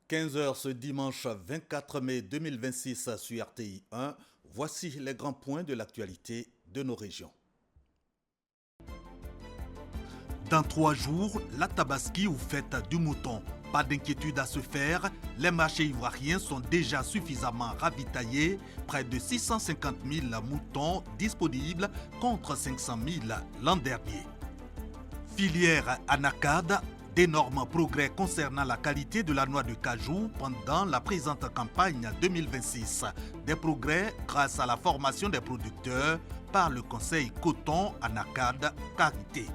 15 h ce dimanche 24 mai 2026 sur RTI 1. Voici les grands points de l'actualité de nos régions. Dans 3 jours, la Tabaski ou fête du mouton. Pas d'inquiétude à se faire, les marchés ivoiriens sont déjà suffisamment ravitaillés. Près de 650 000 moutons disponibles contre 500 000 l'an dernier. Filière anacarde, d'énormes progrès concernant la qualité de la noix de cajou pendant la présente campagne 2026. Des progrès grâce à la formation des producteurs par le Conseil coton anacarde Carité.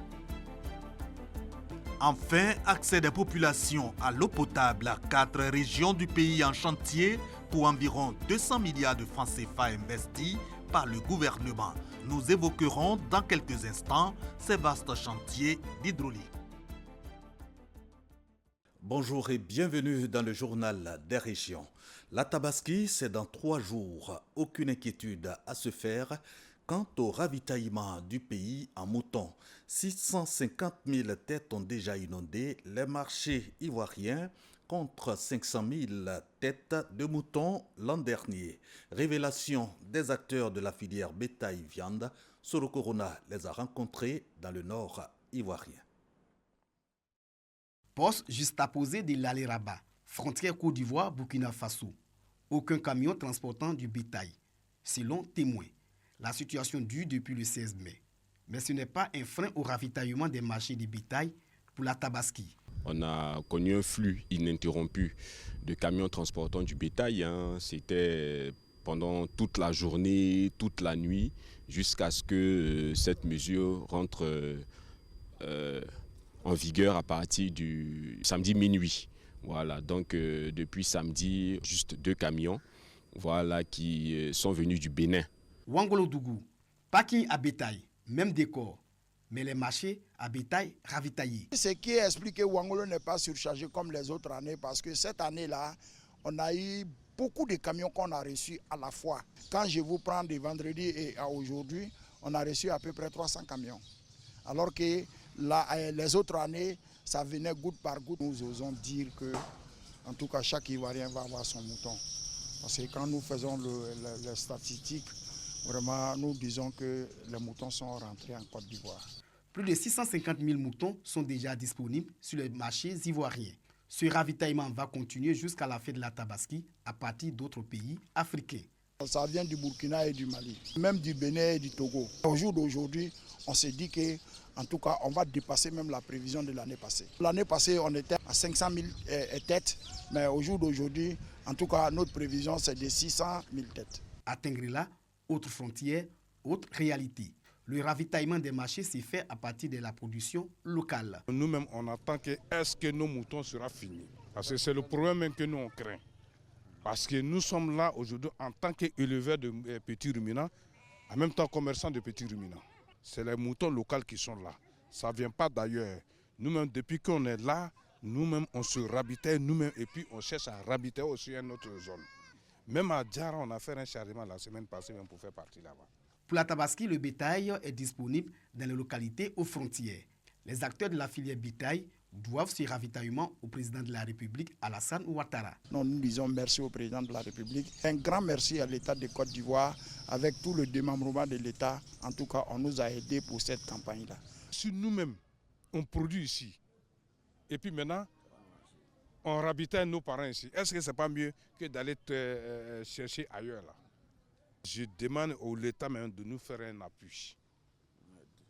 Enfin, accès des populations à l'eau potable. 4 régions du pays en chantier pour environ 200 milliards de francs CFA investis par le gouvernement. Nous évoquerons dans quelques instants ces vastes chantiers d'hydraulique. Bonjour et bienvenue dans le journal des régions. La Tabaski, c'est dans 3 jours. Aucune inquiétude à se faire quant au ravitaillement du pays en moutons. 650 000 têtes ont déjà inondé les marchés ivoiriens contre 500 000 têtes de moutons l'an dernier. Révélation des acteurs de la filière bétail-viande, Soro Corona les a rencontrés dans le nord ivoirien. Poste juxtaposé de l'Alé-Rabat, frontière Côte d'Ivoire-Burkina Faso. Aucun camion transportant du bétail. Selon témoins, la situation dure depuis le 16 mai. Mais ce n'est pas un frein au ravitaillement des marchés de bétail pour la Tabaski. On a connu un flux ininterrompu de camions transportant du bétail. C'était pendant toute la journée, toute la nuit, jusqu'à ce que cette mesure rentre en vigueur à partir du samedi minuit. Voilà, donc depuis samedi, juste 2 camions qui sont venus du Bénin. Wangolo-Dougou, parking à bétail, même décor, mais les marchés à bétail ravitaillés. Ce qui explique que Wangolo n'est pas surchargé comme les autres années, parce que cette année-là, on a eu beaucoup de camions qu'on a reçus à la fois. Quand je vous prends de vendredi et à aujourd'hui, on a reçu à peu près 300 camions. Alors que les autres années, ça venait goutte par goutte. Nous osons dire que, en tout cas, chaque Ivoirien va avoir son mouton. Parce que quand nous faisons les statistiques, vraiment, nous disons que les moutons sont rentrés en Côte d'Ivoire. Plus de 650 000 moutons sont déjà disponibles sur les marchés ivoiriens. Ce ravitaillement va continuer jusqu'à la fête de la Tabaski à partir d'autres pays africains. Ça vient du Burkina et du Mali, même du Bénin et du Togo. Au jour d'aujourd'hui, on s'est dit que, en tout cas, on va dépasser même la prévision de l'année passée. L'année passée, on était à 500 000 têtes, mais au jour d'aujourd'hui, en tout cas, notre prévision, c'est de 600 000 têtes. À Tengrela, autre frontière, autre réalité. Le ravitaillement des marchés s'est fait à partir de la production locale. Nous-mêmes, on attend que est-ce que nos moutons seront finis. Parce que c'est le problème même que nous on craint. Parce que nous sommes là aujourd'hui en tant qu'éleveurs de petits ruminants, en même temps commerçants de petits ruminants. C'est les moutons locaux qui sont là. Ça ne vient pas d'ailleurs. Nous-mêmes, depuis qu'on est là, nous-mêmes, on se ravitaille nous-mêmes et puis on cherche à ravitailler aussi une autre zone. Même à Djara, on a fait un chargement la semaine passée même pour faire partie là-bas. Pour la Tabaski, le bétail est disponible dans les localités aux frontières. Les acteurs de la filière bétail doivent ce ravitaillement au président de la République, Alassane Ouattara. Nous disons merci au président de la République. Un grand merci à l'État de Côte d'Ivoire. Avec tout le démembrement de l'État, en tout cas, on nous a aidés pour cette campagne-là. Si nous-mêmes, on produit ici, et puis maintenant, on ravitaille nos parents ici, est-ce que ce n'est pas mieux que d'aller chercher ailleurs là? Je demande au l'État même de nous faire un appui.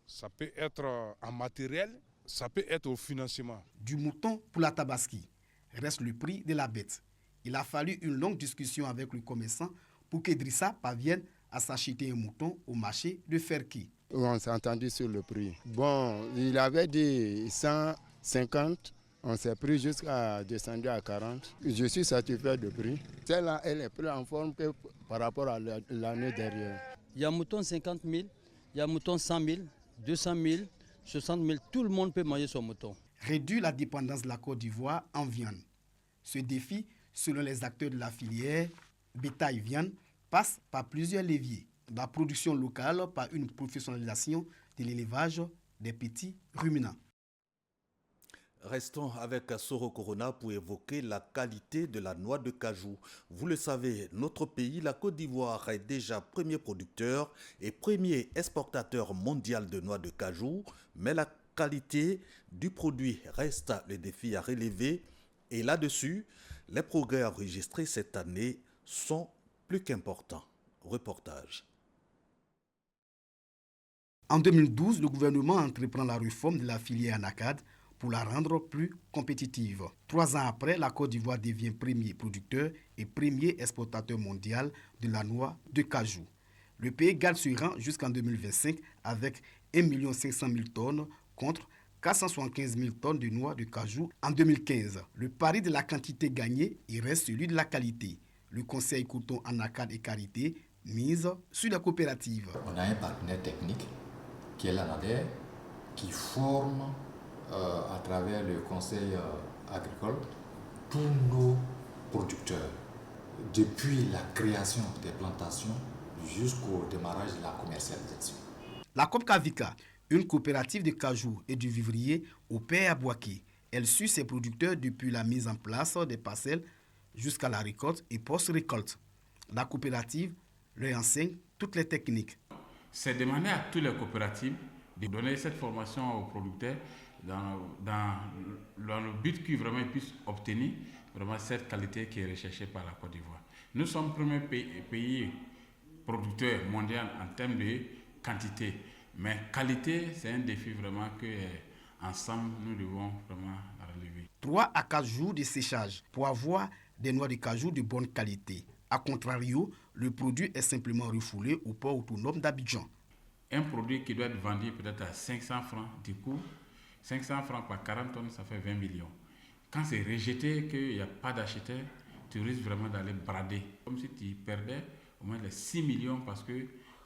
Ça peut être en matériel, ça peut être au financement. Du mouton pour la Tabaski reste le prix de la bête. Il a fallu une longue discussion avec le commerçant pour qu'Idrissa parvienne à s'acheter un mouton au marché de Ferki. On s'est entendu sur le prix. Bon, il avait dit 150, on s'est pris jusqu'à descendre à 40. Je suis satisfait du prix. Celle-là, elle est plus en forme que par rapport à l'année dernière. Il y a mouton 50 000, il y a mouton 100 000, 200 000, 60 000. Tout le monde peut manger son mouton. Réduire la dépendance de la Côte d'Ivoire en viande. Ce défi, selon les acteurs de la filière bétail-viande, passe par plusieurs leviers. La production locale par une professionnalisation de l'élevage des petits ruminants. Restons avec Soro Corona pour évoquer la qualité de la noix de cajou. Vous le savez, notre pays, la Côte d'Ivoire, est déjà premier producteur et premier exportateur mondial de noix de cajou, mais la qualité du produit reste le défi à relever et là-dessus, les progrès enregistrés cette année sont plus qu'importants. Reportage. En 2012, le gouvernement entreprend la réforme de la filière ANACAD pour la rendre plus compétitive. 3 ans après, la Côte d'Ivoire devient premier producteur et premier exportateur mondial de la noix de cajou. Le pays garde ce rang jusqu'en 2025 avec 1 500 000 tonnes contre 475 000 tonnes de noix de cajou en 2015. Le pari de la quantité gagnée il reste celui de la qualité. Le conseil coton ANACAD et Carité mise sur la coopérative. On a un partenaire technique qui est l'ANADER qui forme à travers le conseil agricole tous nos producteurs depuis la création des plantations jusqu'au démarrage de la commercialisation. La Copcavika, une coopérative de cajou et de vivrier, opère à Boaké. Elle suit ses producteurs depuis la mise en place des parcelles jusqu'à la récolte et post-récolte. La coopérative leur enseigne toutes les techniques. C'est demander à toutes les coopératives de donner cette formation aux producteurs dans le but qu'ils vraiment puissent obtenir vraiment cette qualité qui est recherchée par la Côte d'Ivoire. Nous sommes le premier pays producteur mondial en termes de quantité, mais qualité, c'est un défi vraiment que ensemble nous devons vraiment relever. 3 à 4 jours de séchage pour avoir des noix de cajou de bonne qualité. A contrario, le produit est simplement refoulé au port autonome d'Abidjan. Un produit qui doit être vendu peut-être à 500 francs du coup, 500 francs par 40 tonnes, ça fait 20 millions. Quand c'est rejeté, qu'il n'y a pas d'acheteur, tu risques vraiment d'aller brader. Comme si tu perdais au moins les 6 millions parce que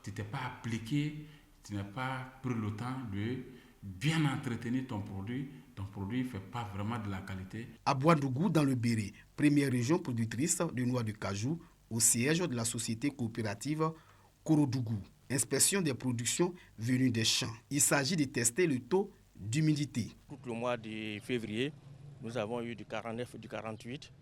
tu n'étais pas appliqué, tu n'as pas pris le temps de bien entretenir ton produit ne fait pas vraiment de la qualité. À Boadougou, dans le Béré, première région productrice de noix de cajou, au siège de la société coopérative Korodougou. Inspection des productions venues des champs. Il s'agit de tester le taux d'humidité. Tout le mois de février, nous avons eu du 49 et du 48.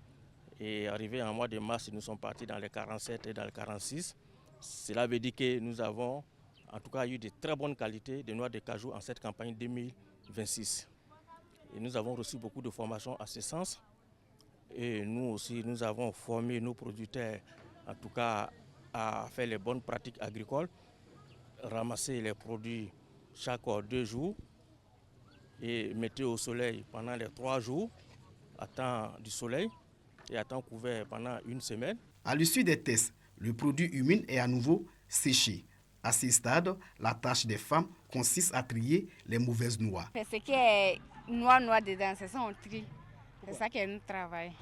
Et arrivé en mois de mars, nous sommes partis dans les 47 et dans les 46. Cela veut dire que nous avons en tout cas eu de très bonnes qualités de noix de cajou en cette campagne 2026. Et nous avons reçu beaucoup de formations à ce sens. Et nous aussi, nous avons formé nos producteurs, en tout cas, à faire les bonnes pratiques agricoles, ramasser les produits chaque 2 jours et mettre au soleil pendant les 3 jours, à temps du soleil et à temps couvert pendant 1 semaine. À l'issue des tests, le produit humide est à nouveau séché. À ce stade, la tâche des femmes consiste à trier les mauvaises noix. Ce qui est noir dedans, c'est ça on trie. C'est ça que nous travaillons.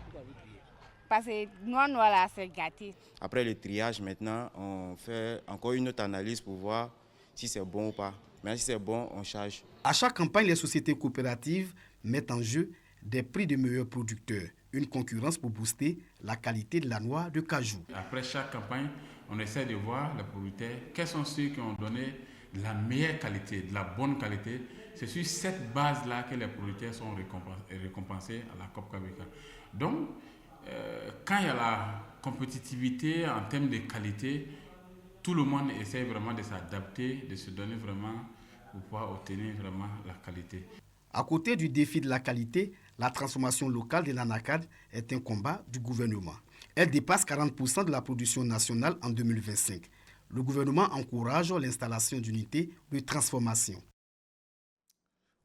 Parce que noir là, c'est gâté. Après le triage, maintenant, on fait encore une autre analyse pour voir si c'est bon ou pas. Mais si c'est bon, on charge. À chaque campagne, les sociétés coopératives mettent en jeu des prix de meilleurs producteurs. Une concurrence pour booster la qualité de la noix de cajou. Après chaque campagne, on essaie de voir les producteurs, quels sont ceux qui ont donné de la meilleure qualité, de la bonne qualité. C'est sur cette base-là que les producteurs sont récompensés à la Copcavika. Donc, quand il y a la compétitivité en termes de qualité, tout le monde essaie vraiment de s'adapter, de se donner vraiment pour pouvoir obtenir vraiment la qualité. À côté du défi de la qualité, la transformation locale de l'ANACAD est un combat du gouvernement. Elle dépasse 40% de la production nationale en 2025. Le gouvernement encourage l'installation d'unités de transformation.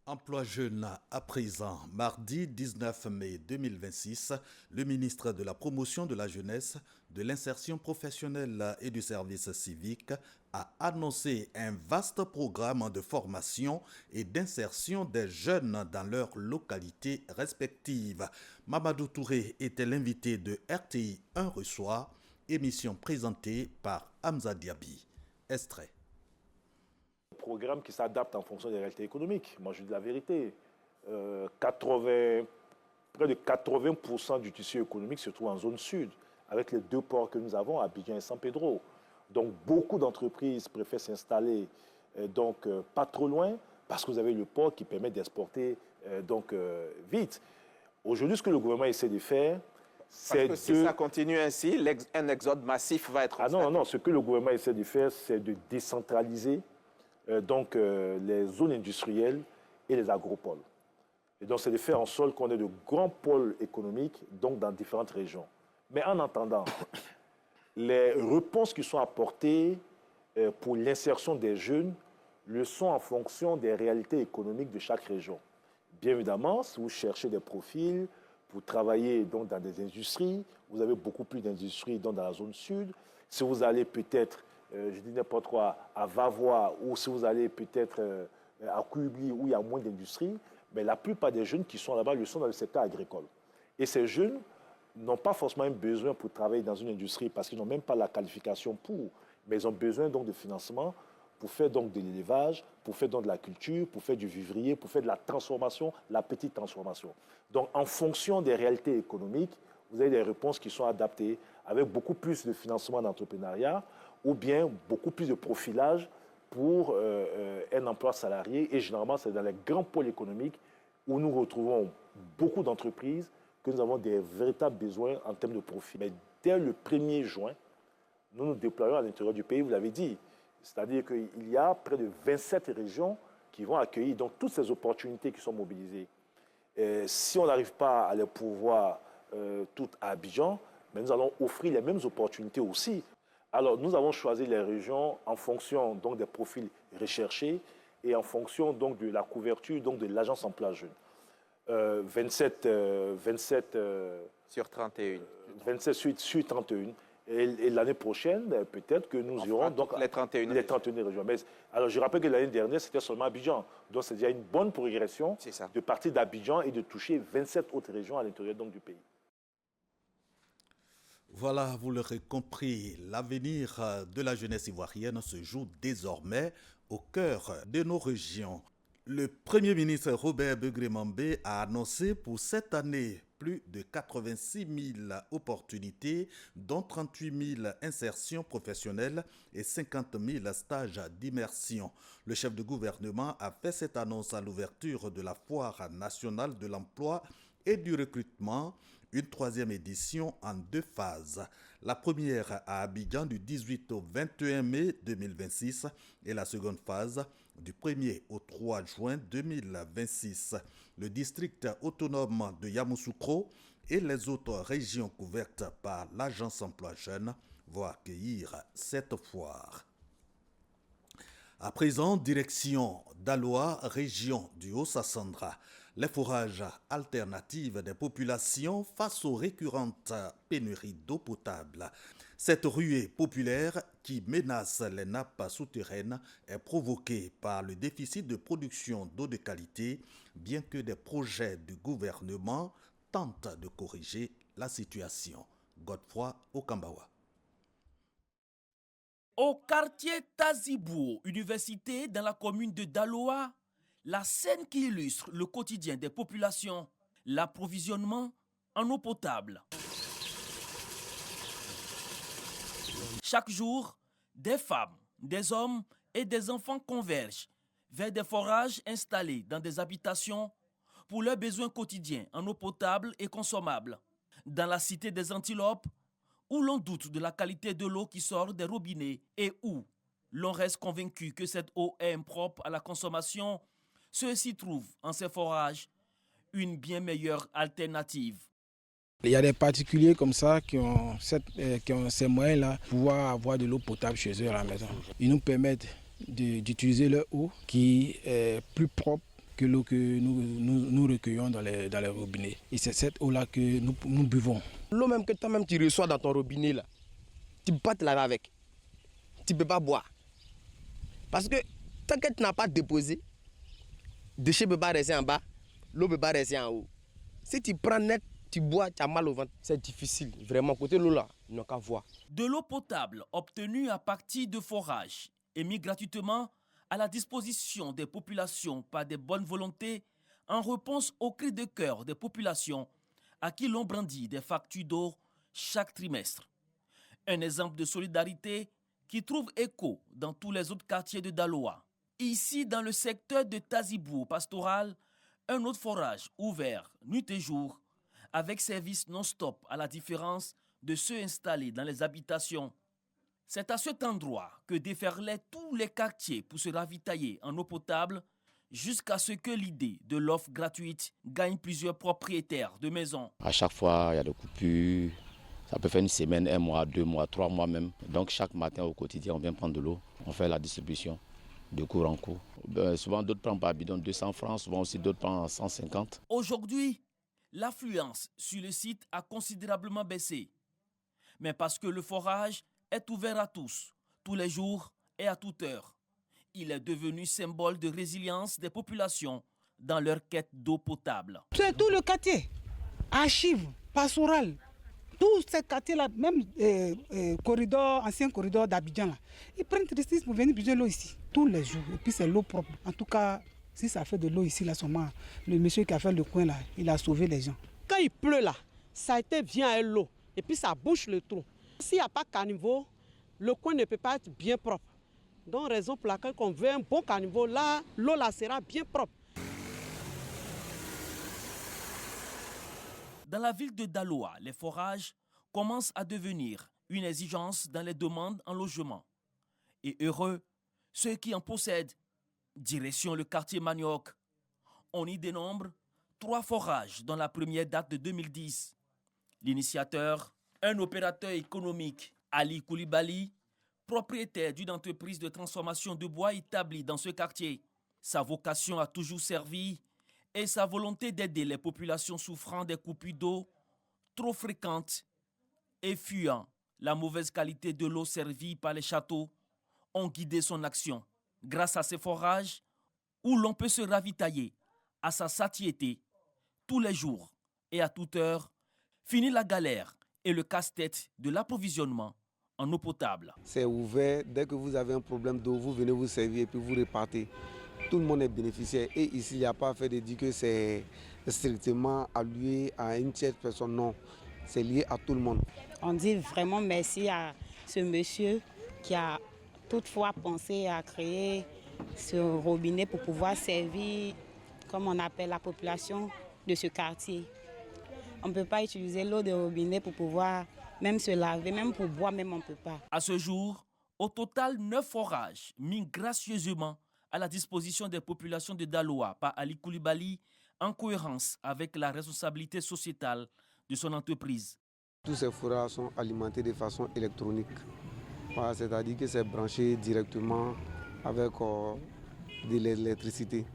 Emploi jeune à présent. Mardi 19 mai 2026, le ministre de la Promotion de la Jeunesse, de l'Insertion professionnelle et du service civique a annoncé un vaste programme de formation et d'insertion des jeunes dans leurs localités respectives. Mamadou Touré était l'invité de RTI 1 Reçoit, émission présentée par Hamza Diaby. Extrait. Programme qui s'adapte en fonction des réalités économiques. Moi, je dis la vérité. Près de 80% du tissu économique se trouve en zone sud, avec les 2 ports que nous avons, Abidjan et San Pedro. Donc, beaucoup d'entreprises préfèrent s'installer pas trop loin, parce que vous avez le port qui permet d'exporter vite. Aujourd'hui, ce que le gouvernement essaie de faire, c'est Parce que si ça continue ainsi, un exode massif va être... non, ce que le gouvernement essaie de faire, c'est de décentraliser les zones industrielles et les agropoles. Et donc, c'est de faire en sorte qu'on ait de grands pôles économiques donc dans différentes régions. Mais en attendant, les réponses qui sont apportées pour l'insertion des jeunes le sont en fonction des réalités économiques de chaque région. Bien évidemment, si vous cherchez des profils pour travailler donc dans des industries, vous avez beaucoup plus d'industries dans la zone sud. Si vous allez peut-être, je dis n'importe quoi, à Vavois, ou si vous allez peut-être à Koubli, où il y a moins d'industries, mais la plupart des jeunes qui sont là-bas le sont dans le secteur agricole. Et ces jeunes n'ont pas forcément un besoin pour travailler dans une industrie parce qu'ils n'ont même pas la qualification pour, mais ils ont besoin donc de financement pour faire donc de l'élevage, pour faire donc de la culture, pour faire du vivrier, pour faire de la transformation, la petite transformation. Donc en fonction des réalités économiques, vous avez des réponses qui sont adaptées avec beaucoup plus de financement d'entrepreneuriat ou bien beaucoup plus de profilage pour un emploi salarié. Et généralement, c'est dans les grands pôles économiques où nous retrouvons beaucoup d'entreprises que nous avons des véritables besoins en termes de profil. Mais dès le 1er juin, nous nous déployons à l'intérieur du pays, vous l'avez dit. C'est-à-dire qu'il y a près de 27 régions qui vont accueillir donc, toutes ces opportunités qui sont mobilisées. Et si on n'arrive pas à les pourvoir toutes à Abidjan, mais nous allons offrir les mêmes opportunités aussi. Alors, nous avons choisi les régions en fonction donc, des profils recherchés et en fonction donc, de la couverture donc, de l'agence emploi jeune. 27 sur 31. 27 sur 31. Et l'année prochaine, peut-être que nous irons donc les 31 régions. Mais, alors, je rappelle que l'année dernière, c'était seulement Abidjan. Donc, c'est déjà une bonne progression de partir d'Abidjan et de toucher 27 autres régions à l'intérieur du pays. Voilà, vous l'aurez compris, l'avenir de la jeunesse ivoirienne se joue désormais au cœur de nos régions. Le Premier ministre Robert Begré-Mambé a annoncé pour cette année plus de 86 000 opportunités, dont 38 000 insertions professionnelles et 50 000 stages d'immersion. Le chef de gouvernement a fait cette annonce à l'ouverture de la Foire nationale de l'emploi et du recrutement, une 3e édition en 2 phases. La première à Abidjan du 18 au 21 mai 2026 et la seconde phase du 1er au 3 juin 2026. Le district autonome de Yamoussoukro et les autres régions couvertes par l'Agence Emploi Jeunes vont accueillir cette foire. À présent, direction d'Aloa, région du Haut-Sassandra. Les forages alternatifs des populations face aux récurrentes pénuries d'eau potable. Cette ruée populaire qui menace les nappes souterraines est provoquée par le déficit de production d'eau de qualité, bien que des projets du gouvernement tentent de corriger la situation. Godefroy Okambawa. Au quartier Tazibou, université dans la commune de Daloa, la scène qui illustre le quotidien des populations, l'approvisionnement en eau potable. Chaque jour, des femmes, des hommes et des enfants convergent vers des forages installés dans des habitations pour leurs besoins quotidiens en eau potable et consommable. Dans la cité des Antilopes, où l'on doute de la qualité de l'eau qui sort des robinets et où l'on reste convaincu que cette eau est impropre à la consommation, ceux-ci trouvent en ces forages une bien meilleure alternative. Il y a des particuliers comme ça qui ont ces moyens-là pour pouvoir avoir de l'eau potable chez eux à la maison. Ils nous permettent d'utiliser leur eau qui est plus propre que l'eau que nous recueillons dans les robinets. Et c'est cette eau-là que nous buvons. L'eau même que toi-même tu reçois dans ton robinet, là, tu ne peux pas te laver avec. Tu ne peux pas boire. Parce que tant que tu n'as pas déposé, le déchet ne peut pas rester en bas, l'eau ne peut pas rester en haut. Si tu prends net, tu bois, tu as mal au ventre. C'est difficile, vraiment. Côté l'eau là, il n'y a qu'à voir. De l'eau potable obtenue à partir de forages et mis gratuitement à la disposition des populations par des bonnes volontés en réponse aux cris de cœur des populations à qui l'on brandit des factures d'eau chaque trimestre. Un exemple de solidarité qui trouve écho dans tous les autres quartiers de Daloa. Ici, dans le secteur de Tazibou pastoral, Un autre forage ouvert nuit et jour avec service non-stop à la différence de ceux installés dans les habitations. C'est à cet endroit que déferlaient tous les quartiers pour se ravitailler en eau potable jusqu'à ce que l'idée de l'offre gratuite gagne plusieurs propriétaires de maisons. À chaque fois, il y a des coupures. Ça peut faire une semaine, 1 mois, 2 mois, 3 mois même. Donc chaque matin au quotidien, on vient prendre de l'eau. On fait la distribution de cours en cours. Souvent, d'autres prennent par bidon 200 francs, souvent aussi d'autres prennent 150. Aujourd'hui, l'affluence sur le site a considérablement baissé. Mais parce que le forage est ouvert à tous les jours et à toute heure. Il est devenu symbole de résilience des populations dans leur quête d'eau potable. C'est tout le quartier, Archives, Pastoral, tous ces quartiers-là, même ancien corridor d'Abidjan, ils prennent Tristis pour venir puiser l'eau ici, tous les jours. Et puis c'est l'eau propre. En tout cas, si ça fait de l'eau ici, là, seulement, le monsieur qui a fait le coin, là, il a sauvé les gens. Quand il pleut, là, ça a été bien à l'eau. Et puis ça bouche le trou. S'il n'y a pas de caniveau, le coin ne peut pas être bien propre. Donc, raison pour laquelle on veut un bon caniveau, là, l'eau là sera bien propre. Dans la ville de Daloa, les forages commencent à devenir une exigence dans les demandes en logement. Et heureux, ceux qui en possèdent. Direction le quartier Manioc. On y dénombre 3 forages dont la première date de 2010. L'initiateur, un opérateur économique, Ali Koulibaly, propriétaire d'une entreprise de transformation de bois établie dans ce quartier. Sa vocation a toujours servi et sa volonté d'aider les populations souffrant des coupures d'eau trop fréquentes et fuyant la mauvaise qualité de l'eau servie par les châteaux ont guidé son action. Grâce à ces forages où l'on peut se ravitailler à sa satiété tous les jours et à toute heure, finit la galère et le casse-tête de l'approvisionnement en eau potable. C'est ouvert, dès que vous avez un problème d'eau, vous venez vous servir et puis vous repartez. Tout le monde est bénéficiaire et ici, il n'y a pas à faire de dire que c'est strictement alloué à une tierce personne, non. C'est lié à tout le monde. On dit vraiment merci à ce monsieur qui a toutefois pensé à créer ce robinet pour pouvoir servir, comme on appelle la population de ce quartier. On ne peut pas utiliser l'eau de robinet pour pouvoir même se laver, même pour boire, même on ne peut pas. À ce jour, au total, 9 forages mis gracieusement à la disposition des populations de Daloa par Ali Koulibaly en cohérence avec la responsabilité sociétale de son entreprise. Tous ces forages sont alimentés de façon électronique. Voilà, c'est-à-dire que c'est branché directement avec de l'électricité.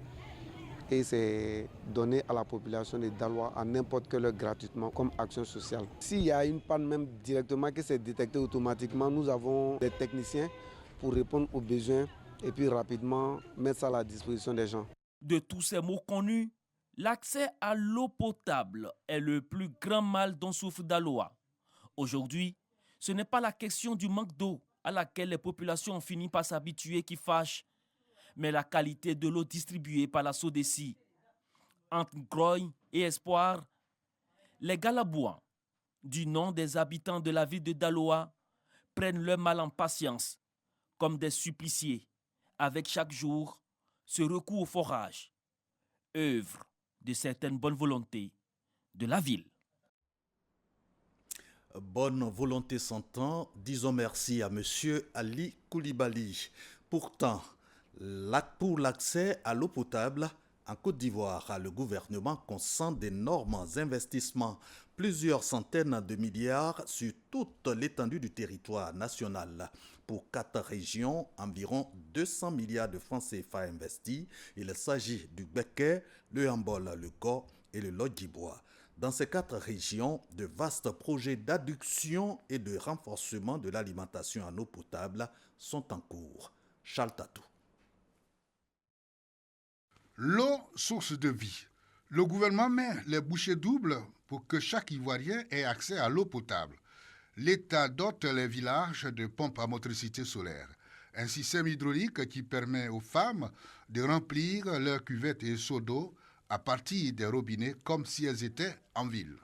Et c'est donné à la population de Daloa à n'importe quelle heure gratuitement comme action sociale. S'il y a une panne même directement que c'est détecté automatiquement, nous avons des techniciens pour répondre aux besoins et puis rapidement mettre ça à la disposition des gens. De tous ces mots connus, l'accès à l'eau potable est le plus grand mal dont souffre Daloa. Aujourd'hui, ce n'est pas la question du manque d'eau à laquelle les populations ont fini par s'habituer qui fâche, mais la qualité de l'eau distribuée par la SODECI. Entre Grogne et Espoir, les Galabouans, du nom des habitants de la ville de Daloa, prennent leur mal en patience, comme des suppliciés, avec chaque jour ce recours au forage, œuvre de certaines bonnes volontés de la ville. Bonne volonté s'entend, disons merci à M. Ali Koulibaly. Pourtant, pour l'accès à l'eau potable, en Côte d'Ivoire, le gouvernement consent d'énormes investissements, plusieurs centaines de milliards sur toute l'étendue du territoire national. Pour 4 régions, environ 200 milliards de francs CFA investis. Il s'agit du Béquet, le Hambol, le Go et le Lodjibois. Dans ces 4 régions, de vastes projets d'adduction et de renforcement de l'alimentation en eau potable sont en cours. Charles Tatou. L'eau, source de vie. Le gouvernement met les bouchées doubles pour que chaque Ivoirien ait accès à l'eau potable. L'État dote les villages de pompes à motricité solaire, un système hydraulique qui permet aux femmes de remplir leurs cuvettes et seaux d'eau à partir des robinets comme si elles étaient en ville.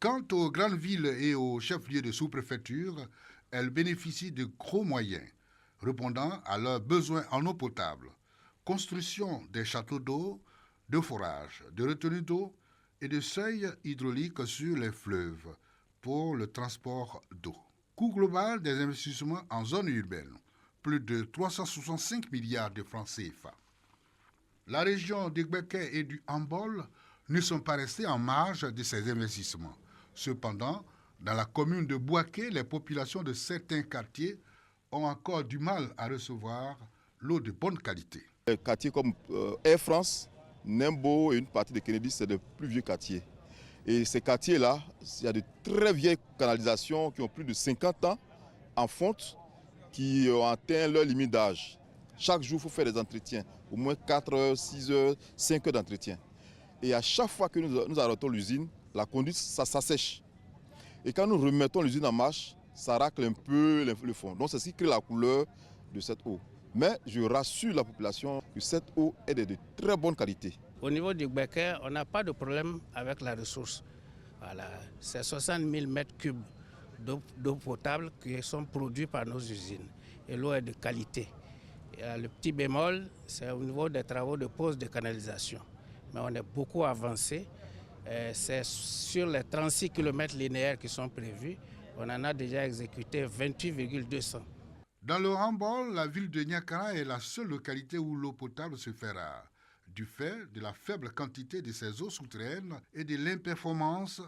Quant aux grandes villes et aux chefs-lieux de sous-préfecture, elles bénéficient de gros moyens, répondant à leurs besoins en eau potable. Construction des châteaux d'eau, de forage, de retenue d'eau et de seuils hydrauliques sur les fleuves pour le transport d'eau. Coût global des investissements en zone urbaine, plus de 365 milliards de francs CFA. La région du Gbeke et du Hambol ne sont pas restés en marge de ces investissements. Cependant, dans la commune de Bouaké, les populations de certains quartiers ont encore du mal à recevoir l'eau de bonne qualité. Les quartiers comme Air France, Nembo et une partie de Kennedy, c'est de plus vieux quartiers. Et ces quartiers-là, il y a de très vieilles canalisations qui ont plus de 50 ans en fonte, qui ont atteint leur limite d'âge. Chaque jour, il faut faire des entretiens, au moins 4 heures, 6 heures, 5 heures d'entretien. Et à chaque fois que nous arrêtons l'usine, la conduite, ça s'assèche. Et quand nous remettons l'usine en marche, ça racle un peu le fond. Donc c'est ce qui crée la couleur de cette eau. Mais je rassure la population que cette eau est de très bonne qualité. Au niveau du Gbeke, on n'a pas de problème avec la ressource. Voilà. C'est 60 000 mètres cubes d'eau potable qui sont produits par nos usines. Et l'eau est de qualité. Et le petit bémol, c'est au niveau des travaux de pose de canalisation. Mais on est beaucoup avancé. C'est sur les 36 km linéaires qui sont prévus. On en a déjà exécuté 28,200. Dans le Hambol, la ville de Niakara est la seule localité où l'eau potable se fait rare, du fait de la faible quantité de ses eaux souterraines et de l'imperformance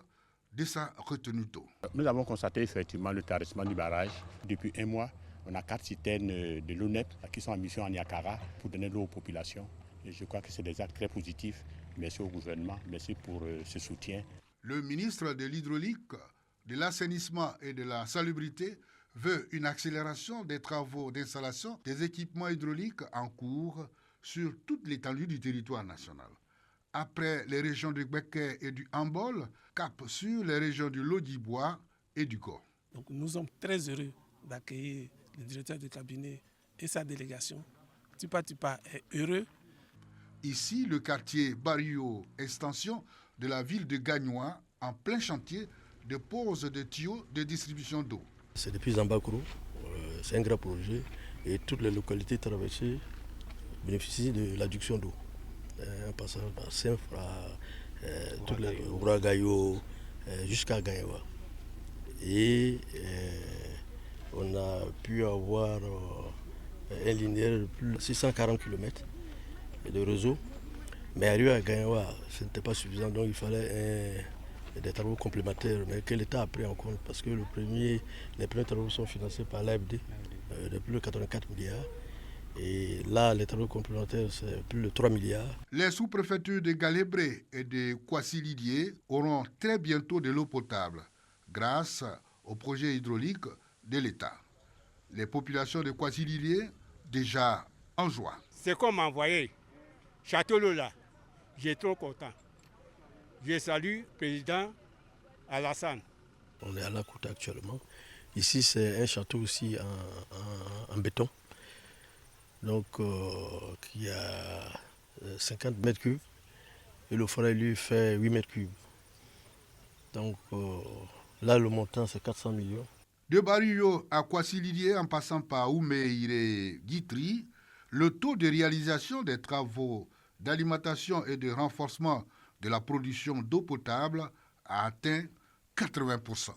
de sa retenue d'eau. Nous avons constaté effectivement le tarissement du barrage. Depuis un mois, on a 4 citernes de l'ONEP qui sont en mission à Niakara pour donner de l'eau aux populations. Et je crois que c'est des actes très positifs. Merci au gouvernement, merci pour ce soutien. Le ministre de l'Hydraulique, de l'Assainissement et de la Salubrité veut une accélération des travaux d'installation des équipements hydrauliques en cours sur toute l'étendue du territoire national. Après les régions du Gbeke et du Hambol, cap sur les régions du Lodibois et du Go. Donc nous sommes très heureux d'accueillir le directeur de cabinet et sa délégation. Tipa est heureux. Ici, le quartier Barrio Extension de la ville de Gagnois, en plein chantier de pose de tuyaux de distribution d'eau. C'est depuis Zambakro, c'est un grand projet et toutes les localités traversées bénéficient de l'adduction d'eau. En passant par Saint-Fra, toutes les Ouragayo, jusqu'à Gaïwa. Et on a pu avoir un linéaire de plus de 640 km de réseau. Mais arrivé à Gaïwa, ce n'était pas suffisant, donc il fallait des travaux complémentaires, mais que l'État a pris en compte, parce que les premiers travaux sont financés par l'AFD de plus de 84 milliards. Et là, les travaux complémentaires, c'est plus de 3 milliards. Les sous-préfectures de Galébré et de Kwasi-Lidié auront très bientôt de l'eau potable, grâce au projet hydraulique de l'État. Les populations de Kwasi-Lidié, déjà en joie. C'est comme envoyé Château là, j'ai trop content. Je salue le président Alassane. On est à la Kouta actuellement. Ici, c'est un château aussi en béton. Donc, qui a 50 mètres cubes. Et le forêt, lui, fait 8 mètres cubes. Donc, là, le montant, c'est 400 millions. De Barrio à Kwasi-Lidié, en passant par Oumeire et Guitry, le taux de réalisation des travaux d'alimentation et de renforcement de la production d'eau potable a atteint 80%.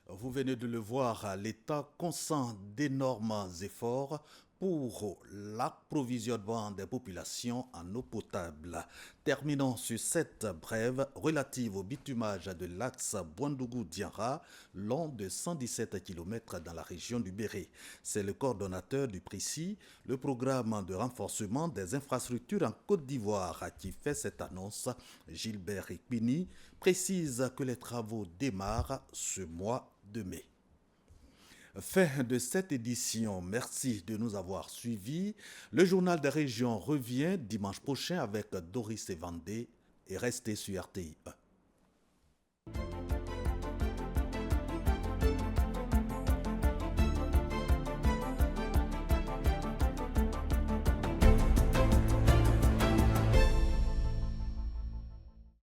Vous venez de le voir, l'État consent d'énormes efforts pour l'approvisionnement des populations en eau potable. Terminons sur cette brève relative au bitumage de l'axe Bouandougou-Diara, long de 117 km dans la région du Béré. C'est le coordonnateur du PRICI, le programme de renforcement des infrastructures en Côte d'Ivoire, qui fait cette annonce. Gilbert Ekpini précise que les travaux démarrent ce mois de mai. Fin de cette édition, merci de nous avoir suivis. Le journal des régions revient dimanche prochain avec Doris Evandé et restez sur RTI 1.